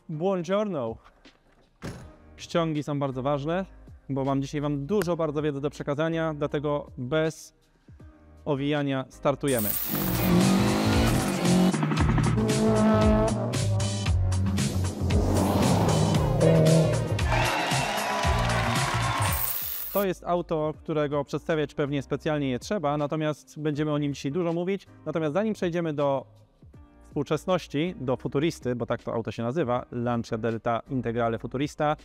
Buongiorno. Ściągi są bardzo ważne, bo mam dzisiaj Wam dużo bardzo wiedzy do przekazania, dlatego bez owijania startujemy. To jest auto, którego przedstawiać pewnie specjalnie nie trzeba, natomiast będziemy o nim dzisiaj dużo mówić. Natomiast zanim przejdziemy do współczesności, do futuristy, bo tak to auto się nazywa, Lancia Delta Integrale Futurista,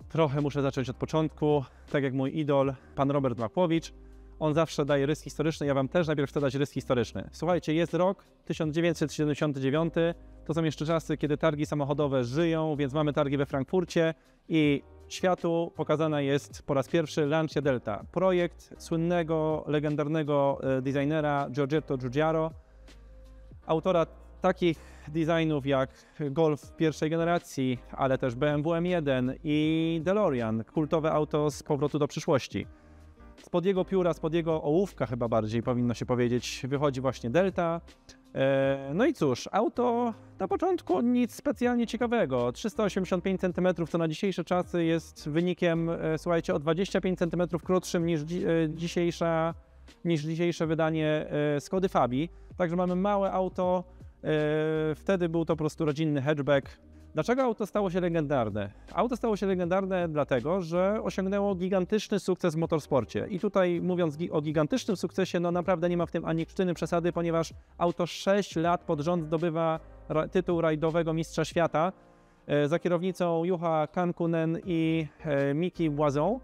trochę muszę zacząć od początku, tak jak mój idol, pan Robert Makłowicz. On zawsze daje rys historyczny, ja Wam też najpierw chcę dać rys historyczny. Słuchajcie, jest rok 1979, to są jeszcze czasy, kiedy targi samochodowe żyją, więc mamy targi we Frankfurcie i światu pokazana jest po raz pierwszy Lancia Delta. Projekt słynnego, legendarnego designera Giorgetto Giugiaro, autora takich designów jak Golf pierwszej generacji, ale też BMW M1 i DeLorean, kultowe auto z Powrotu do przyszłości. Spod jego pióra, spod jego ołówka chyba bardziej powinno się powiedzieć, wychodzi właśnie Delta. No i cóż, auto na początku nic specjalnie ciekawego. 385 cm to na dzisiejsze czasy jest wynikiem, słuchajcie, o 25 cm krótszym niż dzisiejsze wydanie Skody Fabii. Także mamy małe auto, wtedy był to po prostu rodzinny hatchback. Dlaczego auto stało się legendarne? Auto stało się legendarne dlatego, że osiągnęło gigantyczny sukces w motorsporcie. I tutaj mówiąc o gigantycznym sukcesie, no naprawdę nie ma w tym ani krztyny przesady, ponieważ auto 6 lat pod rząd zdobywa tytuł rajdowego mistrza świata za kierownicą Juha Kankkunen i Miki Boison.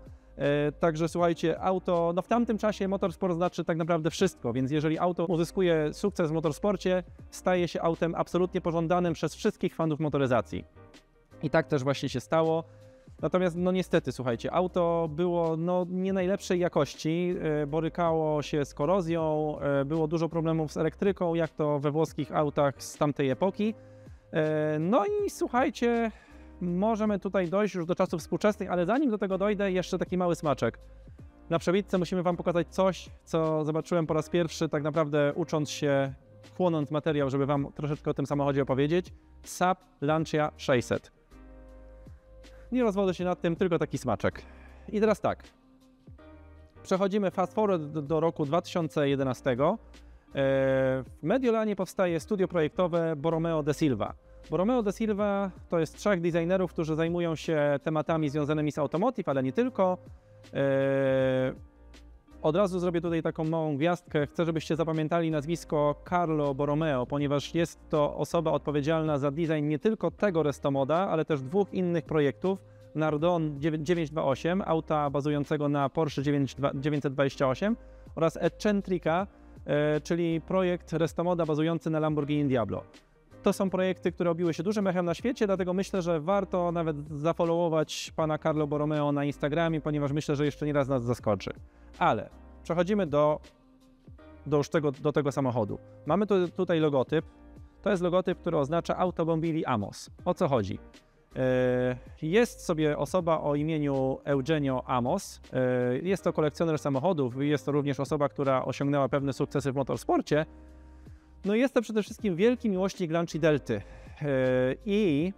Także słuchajcie, auto, no w tamtym czasie motorsport znaczy tak naprawdę wszystko, więc jeżeli auto uzyskuje sukces w motorsporcie, staje się autem absolutnie pożądanym przez wszystkich fanów motoryzacji. I tak też właśnie się stało. Natomiast no niestety, słuchajcie, auto było no nie najlepszej jakości, borykało się z korozją, było dużo problemów z elektryką, jak to we włoskich autach z tamtej epoki. No i słuchajcie, możemy tutaj dojść już do czasów współczesnych, ale zanim do tego dojdę, jeszcze taki mały smaczek. Na przebitce musimy Wam pokazać coś, co zobaczyłem po raz pierwszy, tak naprawdę ucząc się, chłonąc materiał, żeby Wam troszeczkę o tym samochodzie opowiedzieć. Saab Lancia 600. Nie rozwodzę się nad tym, tylko taki smaczek. I teraz tak, przechodzimy fast forward do roku 2011. W Mediolanie powstaje studio projektowe Borromeo de Silva. Borromeo de Silva to jest 3 designerów, którzy zajmują się tematami związanymi z automotive, ale nie tylko. Od razu zrobię tutaj taką małą gwiazdkę. Chcę, żebyście zapamiętali nazwisko Carlo Borromeo, ponieważ jest to osoba odpowiedzialna za design nie tylko tego Restomoda, ale też 2 innych projektów. Nardon 928, auta bazującego na Porsche 928 oraz Eccentrica, czyli projekt Restomoda bazujący na Lamborghini Diablo. To są projekty, które obiły się dużym echem na świecie, dlatego myślę, że warto nawet zafollowować pana Carlo Borromeo na Instagramie, ponieważ myślę, że jeszcze nie raz nas zaskoczy. Ale przechodzimy do tego samochodu. Mamy tutaj logotyp. To jest logotyp, który oznacza Automobili Amos. O co chodzi? Jest sobie osoba o imieniu Eugenio Amos. Jest to kolekcjoner samochodów, jest to również osoba, która osiągnęła pewne sukcesy w motorsporcie. No jest to przede wszystkim wielki miłośnik Lanci Delty i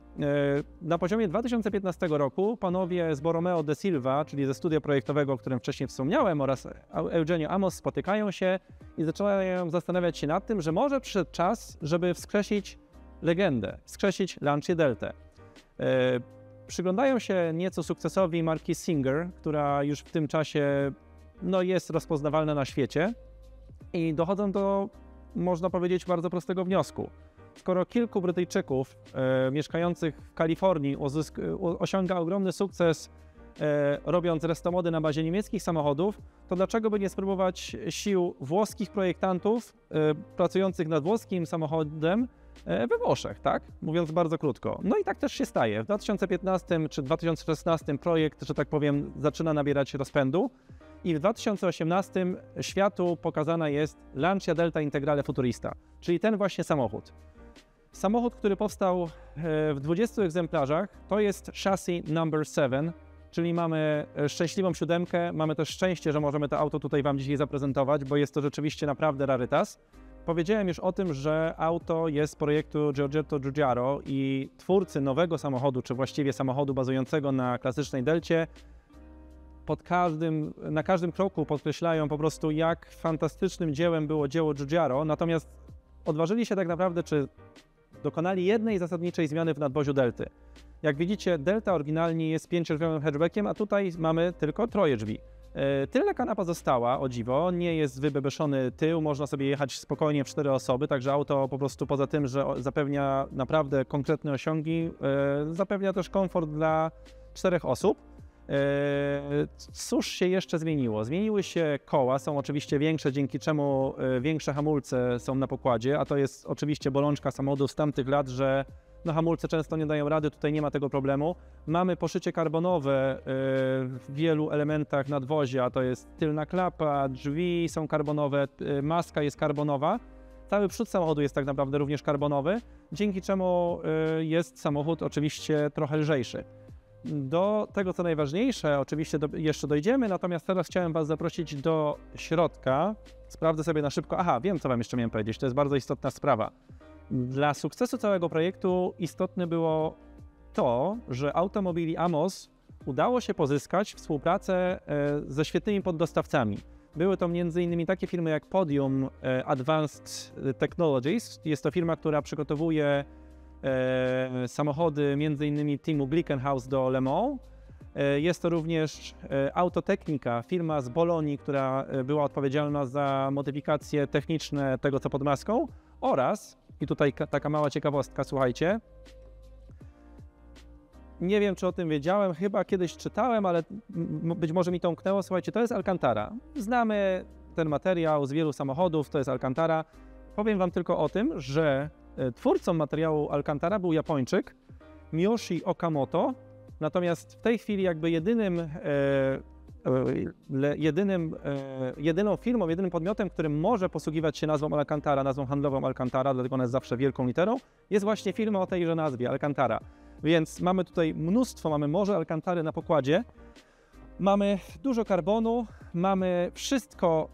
na poziomie 2015 roku panowie z Borromeo de Silva, czyli ze studia projektowego, o którym wcześniej wspomniałem, oraz Eugenio Amos spotykają się i zaczynają zastanawiać się nad tym, że może przyszedł czas, żeby wskrzesić legendę, wskrzesić Lancię Deltę. Przyglądają się nieco sukcesowi marki Singer, która już w tym czasie no, jest rozpoznawalna na świecie i dochodzą do, można powiedzieć, bardzo prostego wniosku. Skoro kilku Brytyjczyków mieszkających w Kalifornii osiąga ogromny sukces robiąc restomody na bazie niemieckich samochodów, to dlaczego by nie spróbować sił włoskich projektantów pracujących nad włoskim samochodem we Włoszech, tak? Mówiąc bardzo krótko. No i tak też się staje. W 2015 czy 2016 projekt, że tak powiem, zaczyna nabierać rozpędu i w 2018 światu pokazana jest Lancia Delta Integrale Futurista, czyli ten właśnie samochód. Samochód, który powstał w 20 egzemplarzach, to jest chassis number 7. czyli mamy szczęśliwą siódemkę, mamy też szczęście, że możemy to auto tutaj Wam dzisiaj zaprezentować, bo jest to rzeczywiście naprawdę rarytas. Powiedziałem już o tym, że auto jest z projektu Giorgetto Giugiaro i twórcy nowego samochodu, czy właściwie samochodu bazującego na klasycznej Delcie, na każdym kroku podkreślają po prostu, jak fantastycznym dziełem było dzieło Giugiaro, natomiast odważyli się tak naprawdę, czy dokonali jednej zasadniczej zmiany w nadwoziu Delty. Jak widzicie, Delta oryginalnie jest 5-drzwiowym hatchbackiem, a tutaj mamy tylko 3 drzwi. Tylna kanapa została, o dziwo, nie jest wybebeszony tył, można sobie jechać spokojnie w 4 osoby, także auto po prostu poza tym, że zapewnia naprawdę konkretne osiągi, zapewnia też komfort dla 4 osób. Cóż się jeszcze zmieniło? Zmieniły się koła, są oczywiście większe, dzięki czemu większe hamulce są na pokładzie, a to jest oczywiście bolączka samochodów z tamtych lat, że no, hamulce często nie dają rady, tutaj nie ma tego problemu. Mamy poszycie karbonowe w wielu elementach nadwozia, to jest tylna klapa, drzwi są karbonowe, maska jest karbonowa. Cały przód samochodu jest tak naprawdę również karbonowy, dzięki czemu jest samochód oczywiście trochę lżejszy. Do tego, co najważniejsze, oczywiście jeszcze dojdziemy, natomiast teraz chciałem Was zaprosić do środka. Sprawdzę sobie na szybko. Aha, wiem, co Wam jeszcze miałem powiedzieć, to jest bardzo istotna sprawa. Dla sukcesu całego projektu istotne było to, że Automobili Amos udało się pozyskać współpracę ze świetnymi poddostawcami. Były to m.in. takie firmy jak Podium Advanced Technologies. Jest to firma, która przygotowuje samochody m.in. teamu Glickenhaus do Le Mans. Jest to również Autotechnika, firma z Bolonii, która była odpowiedzialna za modyfikacje techniczne tego, co pod maską, oraz, i tutaj taka mała ciekawostka, słuchajcie, nie wiem, czy o tym wiedziałem, chyba kiedyś czytałem, ale być może mi to umknęło, słuchajcie, to jest Alcantara. Znamy ten materiał z wielu samochodów, to jest Alcantara. Powiem Wam tylko o tym, że twórcą materiału Alcantara był Japończyk Miyoshi Okamoto, natomiast w tej chwili jakby jedyną firmą, jedynym podmiotem, którym może posługiwać się nazwą Alcantara, nazwą handlową Alcantara, dlatego ona jest zawsze wielką literą, jest właśnie firma o tejże nazwie, Alcantara. Więc mamy tutaj mnóstwo, mamy morze Alcantary na pokładzie, mamy dużo karbonu, mamy wszystko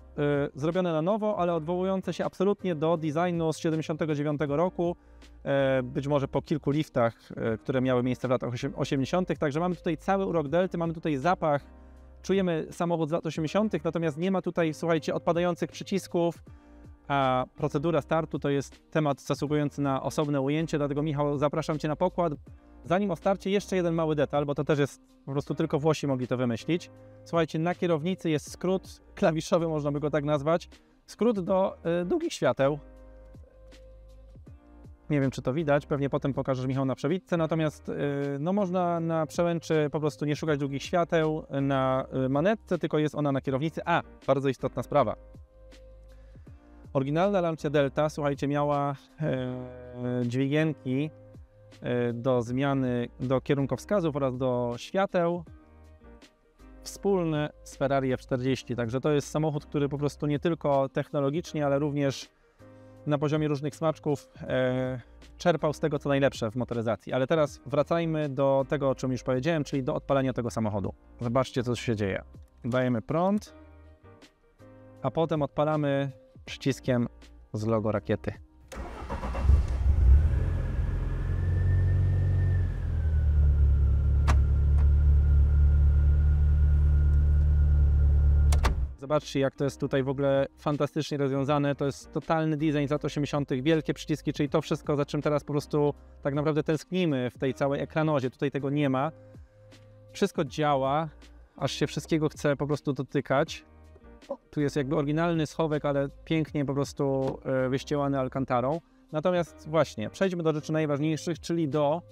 zrobione na nowo, ale odwołujące się absolutnie do designu z 79 roku, być może po kilku liftach, które miały miejsce w latach 80. Także mamy tutaj cały urok Delty, mamy tutaj zapach, czujemy samochód z lat 80., natomiast nie ma tutaj, słuchajcie, odpadających przycisków, a procedura startu to jest temat zasługujący na osobne ujęcie, dlatego Michał, zapraszam Cię na pokład. Zanim o starcie, jeszcze jeden mały detal, bo to też jest, po prostu tylko Włosi mogli to wymyślić. Słuchajcie, na kierownicy jest skrót klawiszowy, można by go tak nazwać, skrót do długich świateł. Nie wiem, czy to widać, pewnie potem pokażesz, Michał, na przebitce, natomiast no można na przełęczy po prostu nie szukać długich świateł na manetce, tylko jest ona na kierownicy. A, bardzo istotna sprawa. Oryginalna Lancia Delta, słuchajcie, miała dźwigienki do zmiany, do kierunkowskazów oraz do świateł wspólne z Ferrari F40, także to jest samochód, który po prostu nie tylko technologicznie, ale również na poziomie różnych smaczków czerpał z tego, co najlepsze w motoryzacji. Ale teraz wracajmy do tego, o czym już powiedziałem, czyli do odpalenia tego samochodu. Zobaczcie, co się dzieje. Dajemy prąd, a potem odpalamy przyciskiem z logo rakiety. Zobaczcie, jak to jest tutaj w ogóle fantastycznie rozwiązane. To jest totalny design z lat 80., wielkie przyciski, czyli to wszystko, za czym teraz po prostu tak naprawdę tęsknimy w tej całej ekranozie. Tutaj tego nie ma. Wszystko działa, aż się wszystkiego chce po prostu dotykać. Tu jest jakby oryginalny schowek, ale pięknie po prostu wyścielany alkantarą. Natomiast właśnie, przejdźmy do rzeczy najważniejszych, czyli do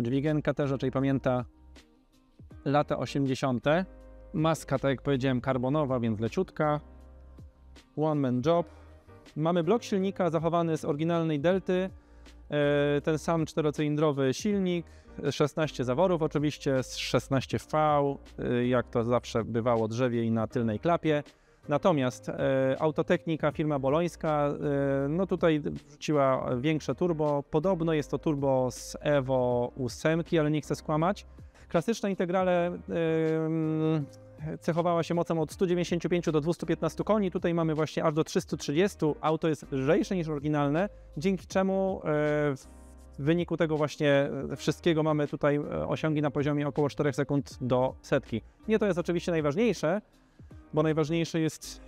dźwigienka też raczej pamięta lata 80. Maska, tak jak powiedziałem, karbonowa, więc leciutka. One man job. Mamy blok silnika zachowany z oryginalnej Delty. Ten sam czterocylindrowy silnik, 16 zaworów oczywiście, z 16V, jak to zawsze bywało drzewie i na tylnej klapie. Natomiast Autotechnika, firma bolońska, no tutaj wrzuciła większe turbo. Podobno jest to turbo z Evo 8, ale nie chcę skłamać. Klasyczna Integrale cechowała się mocą od 195 do 215 koni, tutaj mamy właśnie aż do 330, auto jest lżejsze niż oryginalne, dzięki czemu w wyniku tego właśnie wszystkiego mamy tutaj osiągi na poziomie około 4 sekund do setki. Nie to jest oczywiście najważniejsze, bo najważniejsze jest...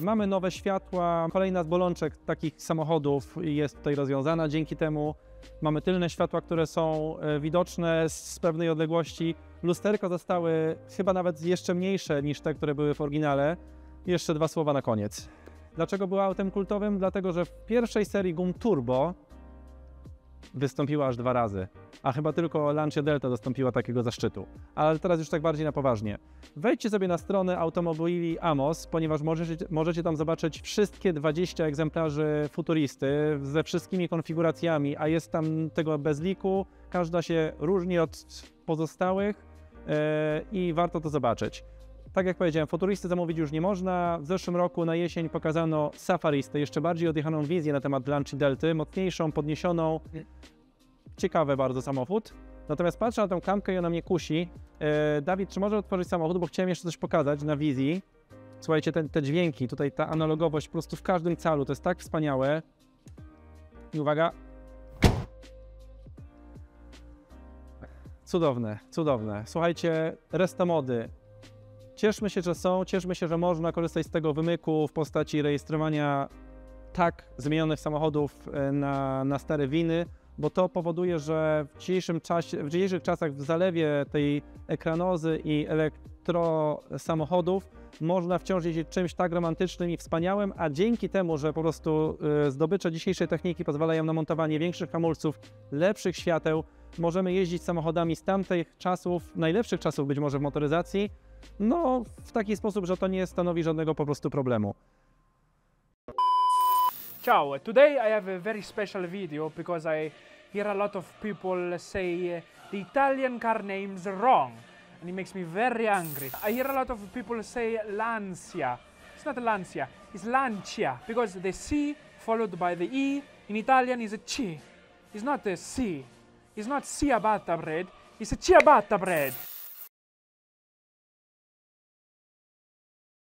Mamy nowe światła, kolejna z bolączek takich samochodów jest tutaj rozwiązana, dzięki temu mamy tylne światła, które są widoczne z pewnej odległości. Lusterka zostały chyba nawet jeszcze mniejsze niż te, które były w oryginale. Jeszcze 2 słowa na koniec. Dlaczego była autem kultowym? Dlatego, że w pierwszej serii gum Turbo wystąpiła aż 2 razy, a chyba tylko Lancia Delta dostąpiła takiego zaszczytu. Ale teraz już tak bardziej na poważnie. Wejdźcie sobie na stronę Automobili Amos, ponieważ możecie tam zobaczyć wszystkie 20 egzemplarzy Futuristy ze wszystkimi konfiguracjami, a jest tam tego bez liku, każda się różni od pozostałych i warto to zobaczyć. Tak jak powiedziałem, Futuristy zamówić już nie można. W zeszłym roku na jesień pokazano Safaristę, jeszcze bardziej odjechaną wizję na temat Lanci Delty, mocniejszą, podniesioną. Ciekawy bardzo samochód. Natomiast patrzę na tę klamkę i ona mnie kusi. Dawid, czy może otworzyć samochód, bo chciałem jeszcze coś pokazać na wizji. Słuchajcie, te dźwięki, tutaj ta analogowość po prostu w każdym calu, to jest tak wspaniałe. I uwaga. Cudowne, cudowne. Słuchajcie, restomody. Cieszmy się, że są, cieszmy się, że można korzystać z tego wymyku w postaci rejestrowania tak zmienionych samochodów na stare winy, bo to powoduje, że w dzisiejszych czasach w zalewie tej ekranozy i elektrosamochodów można wciąż jeździć czymś tak romantycznym i wspaniałym, a dzięki temu, że po prostu zdobycze dzisiejszej techniki pozwalają na montowanie większych hamulców, lepszych świateł, możemy jeździć samochodami z tamtych czasów, najlepszych czasów być może w motoryzacji, no w taki sposób, że to nie stanowi żadnego po prostu problemu. Ciao, today I have a very special video because I hear a lot of people say the Italian car names wrong and it makes me very angry. I hear a lot of people say Lancia. It's not Lancia, it's Lancia because the C followed by the E in Italian is a C. It's not a C. It's not ciabatta bread, it's a ciabatta bread.